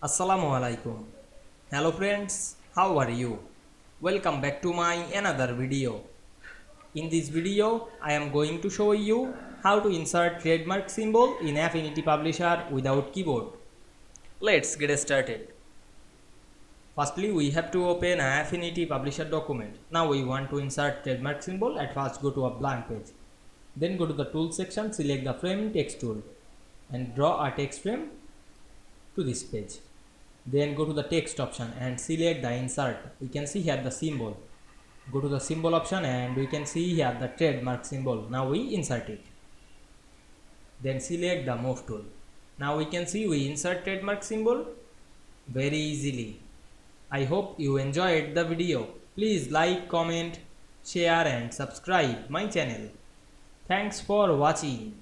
Assalamu Walaikum. Hello friends, how are you? Welcome back to my another video. In this video, I am going to show you how to insert trademark symbol in Affinity Publisher without keyboard. Let's get started. Firstly, we have to open an Affinity Publisher document. Now we want to insert trademark symbol. At first go to a blank page. Then go to the tool section, select the frame text tool and draw a text frame to this page. Then go to the text option and select the insert. We can see here the symbol. Go to the symbol option and we can see here the trademark symbol. Now we insert it. Then select the move tool. Now we can see we insert trademark symbol very easily. I hope you enjoyed the video. Please like, comment, share and subscribe my channel. Thanks for watching.